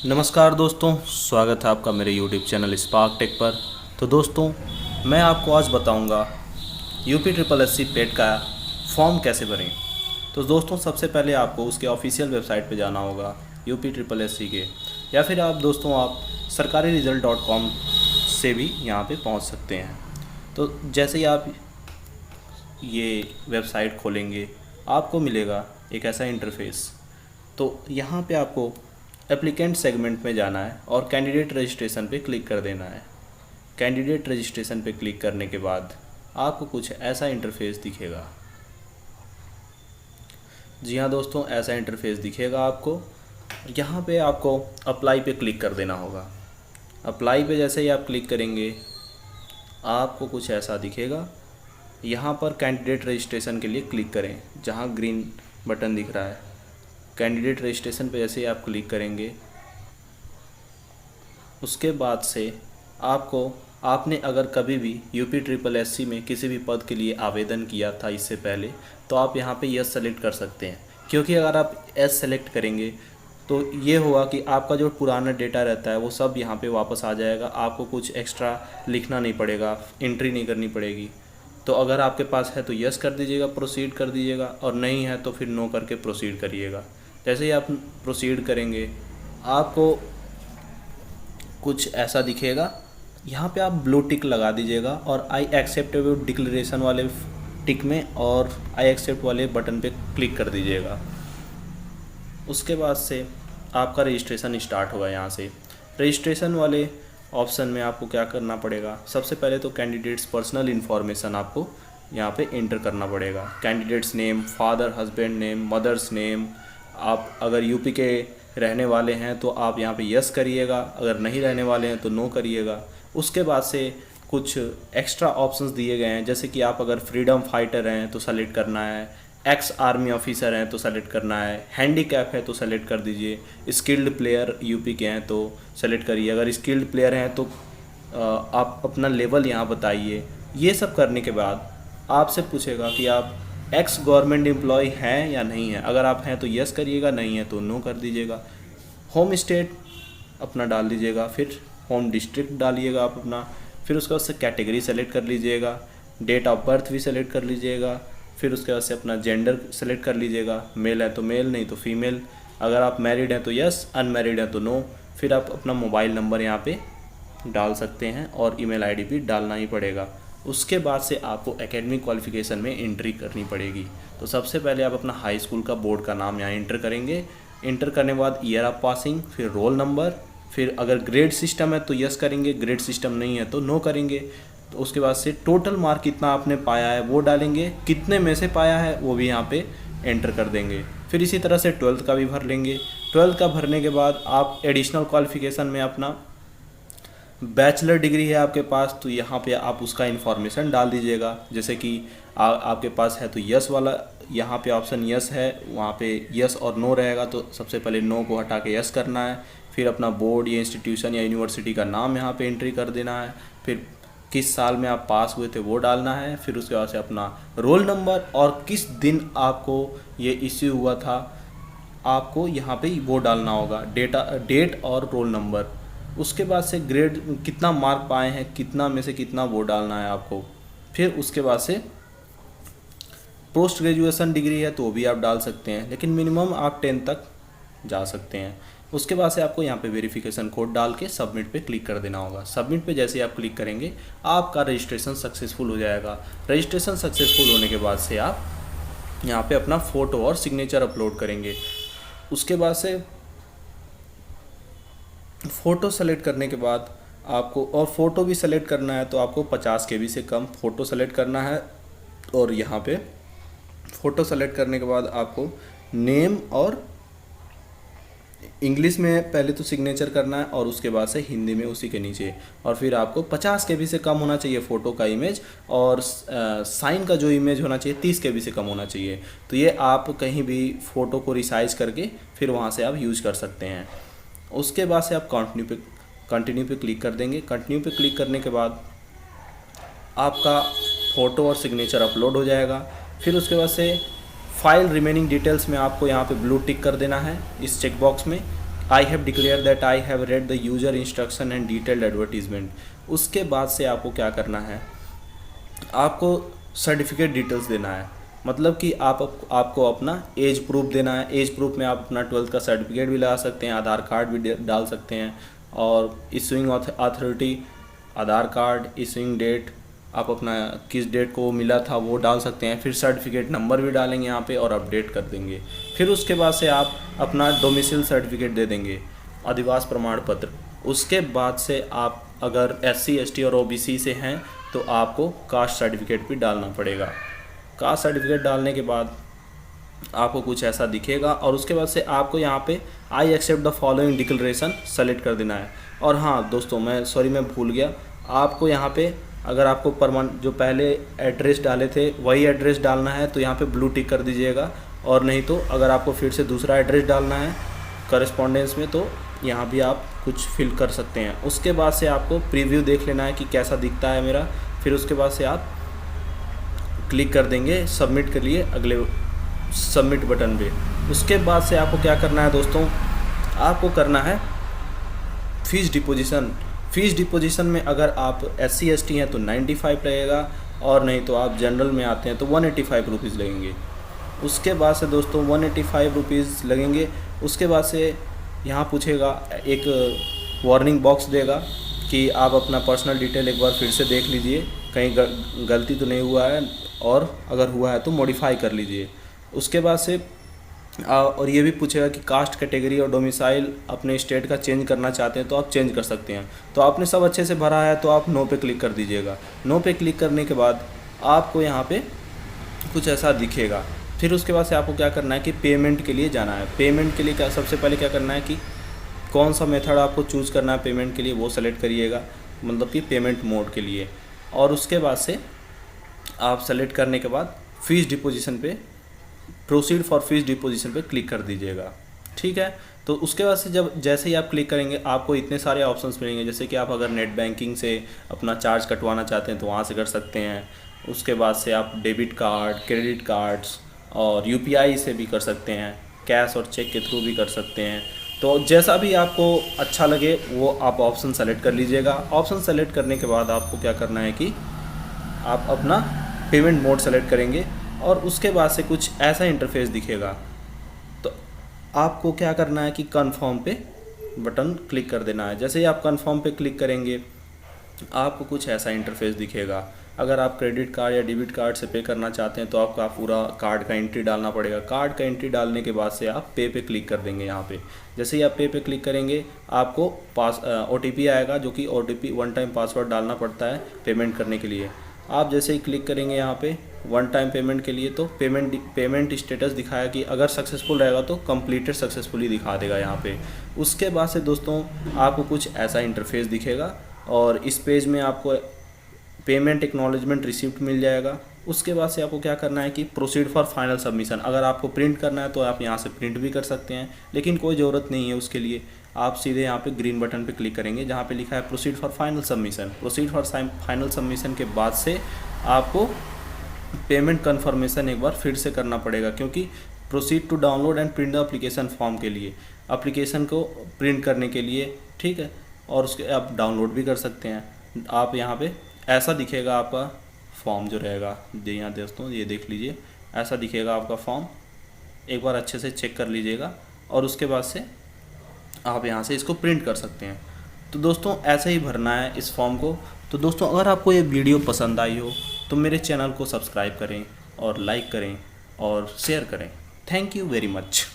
नमस्कार दोस्तों, स्वागत है आपका मेरे YouTube चैनल स्पार्क टेक पर। तो दोस्तों, मैं आपको आज बताऊंगा यूपी ट्रिपल एस सी पेट का फॉर्म कैसे भरें। तो दोस्तों, सबसे पहले आपको उसके ऑफिशियल वेबसाइट पे जाना होगा यूपी ट्रिपल एस सी के, या फिर आप सरकारी रिजल्ट .com से भी यहाँ पे पहुँच सकते हैं। तो जैसे ही आप ये वेबसाइट खोलेंगे, आपको मिलेगा एक ऐसा इंटरफेस। तो यहाँ पे आपको एप्लीकेंट सेगमेंट में जाना है और कैंडिडेट रजिस्ट्रेशन पे क्लिक कर देना है। कैंडिडेट रजिस्ट्रेशन पे क्लिक करने के बाद आपको कुछ ऐसा इंटरफेस दिखेगा। जी हाँ दोस्तों, ऐसा इंटरफेस दिखेगा आपको। यहाँ पे आपको अप्लाई पे क्लिक कर देना होगा। अप्लाई पे जैसे ही आप क्लिक करेंगे, आपको कुछ ऐसा दिखेगा। यहाँ पर कैंडिडेट रजिस्ट्रेशन के लिए क्लिक करें, जहाँ ग्रीन बटन दिख रहा है। कैंडिडेट रजिस्ट्रेशन पे जैसे ही आप क्लिक करेंगे, उसके बाद से आपने अगर कभी भी यूपी ट्रिपल एस सी में किसी भी पद के लिए आवेदन किया था इससे पहले, तो आप यहाँ पे यस सेलेक्ट कर सकते हैं। क्योंकि अगर आप यस सेलेक्ट करेंगे तो ये होगा कि आपका जो पुराना डेटा रहता है वो सब यहाँ पे वापस आ जाएगा। आपको कुछ एक्स्ट्रा लिखना नहीं पड़ेगा, एंट्री नहीं करनी पड़ेगी। तो अगर आपके पास है तो यस कर दीजिएगा, प्रोसीड कर दीजिएगा, और नहीं है तो फिर नो करके प्रोसीड करिएगा। जैसे ही आप प्रोसीड करेंगे, आपको कुछ ऐसा दिखेगा। यहाँ पे आप ब्लू टिक लगा दीजिएगा और आई एक्सेप्ट विद डिक्लेरेशन वाले टिक में और आई एक्सेप्ट वाले बटन पे क्लिक कर दीजिएगा। उसके बाद से आपका रजिस्ट्रेशन स्टार्ट होगा। यहाँ से रजिस्ट्रेशन वाले ऑप्शन में आपको क्या करना पड़ेगा, सबसे पहले तो कैंडिडेट्स पर्सनल इन्फॉर्मेशन आपको यहाँ पे एंटर करना पड़ेगा। Candidate's name, father husband name, mother's name. आप अगर यूपी के रहने वाले हैं तो आप यहाँ पे यस करिएगा, अगर नहीं रहने वाले हैं तो नो करिएगा। उसके बाद से कुछ एक्स्ट्रा ऑप्शंस दिए गए हैं, जैसे कि आप अगर फ्रीडम फाइटर हैं तो सेलेक्ट करना है, एक्स आर्मी ऑफिसर हैं तो सेलेक्ट करना है, हैंडीकैप है तो सेलेक्ट कर दीजिए, स्किल्ड प्लेयर यूपी के हैं तो सेलेक्ट करिए। अगर स्किल्ड प्लेयर हैं तो आप अपना लेवल यहाँ बताइए। ये सब करने के बाद आपसे पूछेगा कि आप एक्स गवर्नमेंट एम्प्लॉय हैं या नहीं है। अगर आप हैं तो यस करिएगा, नहीं है तो नो कर दीजिएगा। होम स्टेट अपना डाल दीजिएगा, फिर होम डिस्ट्रिक्ट डालिएगा आप अपना, फिर उसके बाद से कैटेगरी सेलेक्ट कर लीजिएगा, डेट ऑफ बर्थ भी सेलेक्ट कर लीजिएगा, फिर उसके बाद से अपना जेंडर सेलेक्ट कर लीजिएगा। मेल है तो मेल, नहीं तो फीमेल। अगर आप मैरिड हैं तो यस, अनमैरिड हैं तो नो। फिर आप अपना मोबाइल नंबर यहाँ पे डाल सकते हैं और ईमेल आईडी भी डालना ही पड़ेगा। उसके बाद से आपको एकेडमिक क्वालिफिकेशन में एंट्री करनी पड़ेगी। तो सबसे पहले आप अपना हाई स्कूल का बोर्ड का नाम यहाँ एंटर करेंगे। एंटर करने के बाद ईयर ऑफ पासिंग, फिर रोल नंबर, फिर अगर ग्रेड सिस्टम है तो यस करेंगे, ग्रेड सिस्टम नहीं है तो नो करेंगे। तो उसके बाद से टोटल मार्क कितना आपने पाया है वो डालेंगे, कितने में से पाया है वो भी यहाँ पे एंटर कर देंगे। फिर इसी तरह से 12th का भी भर लेंगे। 12th का भरने के बाद आप एडिशनल क्वालिफिकेशन में अपना बैचलर डिग्री है आपके पास तो यहाँ पे आप उसका इन्फॉर्मेशन डाल दीजिएगा। जैसे कि आपके पास है तो यस वाला, यहाँ पे ऑप्शन यस है, वहाँ पे यस और नो रहेगा। तो सबसे पहले नो को हटा के यस करना है। फिर अपना बोर्ड या इंस्टीट्यूशन या यूनिवर्सिटी का नाम यहाँ पे एंट्री कर देना है। फिर किस साल में आप पास हुए थे वो डालना है। फिर उसके बाद से अपना रोल नंबर और किस दिन आपको ये इश्यू हुआ था, आपको यहाँ पे वो डालना होगा, डेट और रोल नंबर। उसके बाद से ग्रेड कितना मार्क पाए हैं, कितना में से कितना वो डालना है आपको। फिर उसके बाद से पोस्ट ग्रेजुएशन डिग्री है तो वो भी आप डाल सकते हैं, लेकिन मिनिमम आप 10 तक जा सकते हैं। उसके बाद से आपको यहाँ पे वेरिफिकेशन कोड डाल के सबमिट पे क्लिक कर देना होगा। सबमिट पे जैसे ही आप क्लिक करेंगे, आपका रजिस्ट्रेशन सक्सेसफुल हो जाएगा। रजिस्ट्रेशन सक्सेसफुल होने के बाद से आप यहाँ पे अपना फ़ोटो और सिग्नेचर अपलोड करेंगे। उसके बाद से फ़ोटो सेलेक्ट करने के बाद आपको, और फ़ोटो भी सेलेक्ट करना है तो आपको 50 KB से कम फ़ोटो सेलेक्ट करना है। और यहाँ पे फ़ोटो सेलेक्ट करने के बाद आपको नेम और इंग्लिश में पहले तो सिग्नेचर करना है और उसके बाद से हिंदी में उसी के नीचे। और फिर आपको 50 KB से कम होना चाहिए फ़ोटो का इमेज, और साइन का जो इमेज होना चाहिए 30 KB से कम होना चाहिए। तो ये आप कहीं भी फ़ोटो को रिसाइज करके फिर वहाँ से आप यूज कर सकते हैं। उसके बाद से आप कंटिन्यू पे क्लिक कर देंगे। कंटिन्यू पे क्लिक करने के बाद आपका फ़ोटो और सिग्नेचर अपलोड हो जाएगा। फिर उसके बाद से फाइल रिमेनिंग डिटेल्स में आपको यहाँ पे ब्लू टिक कर देना है इस चेकबॉक्स में I have declare that I have read the user instruction and detailed advertisement. उसके बाद से आपको क्या करना है, आपको सर्टिफिकेट डिटेल्स देना है। मतलब कि आपको अपना एज प्रूफ देना है। एज प्रूफ में आप अपना 12th का सर्टिफिकेट भी लगा सकते हैं, आधार कार्ड भी डाल सकते हैं, और इशूइंग अथॉरिटी, आधार कार्ड, इशूइंग डेट, आप अपना किस डेट को मिला था वो डाल सकते हैं। फिर सर्टिफिकेट नंबर भी डालेंगे यहाँ पे और अपडेट कर देंगे। फिर उसके बाद से आप अपना डोमिसाइल सर्टिफिकेट दे देंगे, अधिवास प्रमाण पत्र। उसके बाद से आप अगर SC ST और OBC से हैं तो आपको कास्ट सर्टिफिकेट भी डालना पड़ेगा। कास्ट सर्टिफिकेट डालने के बाद आपको कुछ ऐसा दिखेगा, और उसके बाद से आपको यहाँ पे I accept the following declaration select कर देना है। और हाँ दोस्तों, मैं भूल गया, आपको यहाँ पे अगर आपको जो पहले एड्रेस डाले थे वही एड्रेस डालना है तो यहाँ पे ब्लू टिक कर दीजिएगा, और नहीं तो अगर आपको फिर से दूसरा एड्रेस डालना है करस्पॉन्डेंस में तो यहाँ भी आप कुछ फिल कर सकते हैं। उसके बाद से आपको प्रीव्यू देख लेना है कि कैसा दिखता है मेरा। फिर उसके बाद से आप क्लिक कर देंगे सबमिट के लिए, अगले सबमिट बटन पे। उसके बाद से आपको क्या करना है दोस्तों, आपको करना है फीस डिपोजिशन। फीस डिपोजिशन में अगर आप SC ST हैं तो 95 लगेगा, और नहीं तो आप जनरल में आते हैं तो 185 रुपीज़ लगेंगे। उसके बाद से दोस्तों 185 रुपीज़ लगेंगे। उसके बाद से यहाँ पूछेगा, एक वार्निंग बॉक्स देगा कि आप अपना पर्सनल डिटेल एक बार फिर से देख लीजिए, कहीं गलती तो नहीं हुआ है, और अगर हुआ है तो मॉडिफाई कर लीजिए। उसके बाद से और ये भी पूछेगा कि कास्ट कैटेगरी और डोमिसाइल अपने स्टेट का चेंज करना चाहते हैं तो आप चेंज कर सकते हैं। तो आपने सब अच्छे से भरा है तो आप नो पे क्लिक कर दीजिएगा। नो पे क्लिक करने के बाद आपको यहाँ पे कुछ ऐसा दिखेगा। फिर उसके बाद से आपको क्या करना है कि पेमेंट के लिए जाना है। पेमेंट के लिए क्या, सबसे पहले क्या करना है कि कौन सा मेथड आपको चूज़ करना है पेमेंट के लिए वो सेलेक्ट करिएगा, मतलब कि पेमेंट मोड के लिए। और उसके बाद से आप सेलेक्ट करने के बाद फीस डिपोजिशन पे, प्रोसीड फॉर फीस डिपोजिशन पे क्लिक कर दीजिएगा। ठीक है, तो उसके बाद से जैसे ही आप क्लिक करेंगे आपको इतने सारे ऑप्शंस मिलेंगे, जैसे कि आप अगर नेट बैंकिंग से अपना चार्ज कटवाना चाहते हैं तो वहाँ से कर सकते हैं। उसके बाद से आप डेबिट कार्ड, क्रेडिट कार्ड्स और UPI से भी कर सकते हैं, कैश और चेक के थ्रू भी कर सकते हैं। तो जैसा भी आपको अच्छा लगे वो आप ऑप्शन सेलेक्ट कर लीजिएगा। ऑप्शन सेलेक्ट करने के बाद आपको क्या करना है कि आप अपना पेमेंट मोड सेलेक्ट करेंगे, और उसके बाद से कुछ ऐसा इंटरफेस दिखेगा। तो आपको क्या करना है कि कन्फर्म पे बटन क्लिक कर देना है। जैसे ही आप कन्फर्म पे क्लिक करेंगे आपको कुछ ऐसा इंटरफेस दिखेगा। अगर आप क्रेडिट कार्ड या डेबिट कार्ड से पे करना चाहते हैं तो आपका पूरा कार्ड का एंट्री डालना पड़ेगा। कार्ड का एंट्री डालने के बाद से आप पे क्लिक कर देंगे। यहाँ पे जैसे ही आप पे क्लिक करेंगे आपको OTP आएगा, जो कि OTP 1 टाइम पासवर्ड डालना पड़ता है पेमेंट करने के लिए। आप जैसे ही क्लिक करेंगे यहाँ पे 1 टाइम पेमेंट के लिए तो पेमेंट स्टेटस दिखाया कि अगर सक्सेसफुल रहेगा तो कंप्लीटेड सक्सेसफुली दिखा देगा यहाँ पे। उसके बाद से दोस्तों आपको कुछ ऐसा इंटरफेस दिखेगा, और इस पेज में आपको पेमेंट एक्नॉलेजमेंट रिसिप्ट मिल जाएगा। उसके बाद से आपको क्या करना है कि प्रोसीड फॉर फाइनल सबमिशन। अगर आपको प्रिंट करना है तो आप यहाँ से प्रिंट भी कर सकते हैं, लेकिन कोई ज़रूरत नहीं है उसके लिए। आप सीधे यहाँ पे ग्रीन बटन पे क्लिक करेंगे जहाँ पे लिखा है proceed for final submission. Proceed for final submission के बाद से आपको पेमेंट कन्फर्मेशन एक बार फिर से करना पड़ेगा, क्योंकि proceed to download and print the application form के लिए, एप्लीकेशन को प्रिंट करने के लिए। ठीक है, और उसके आप डाउनलोड भी कर सकते हैं। आप यहाँ पे ऐसा दिखेगा आपका फॉर्म जो रहेगा, यहाँ दोस्तों ये देख लीजिए, ऐसा दिखेगा आपका फॉर्म। एक बार अच्छे से चेक कर लीजिएगा, और उसके बाद से आप यहाँ से इसको प्रिंट कर सकते हैं। तो दोस्तों ऐसे ही भरना है इस फॉर्म को। तो दोस्तों अगर आपको ये वीडियो पसंद आई हो तो मेरे चैनल को सब्सक्राइब करें और लाइक करें और शेयर करें। Thank you very much.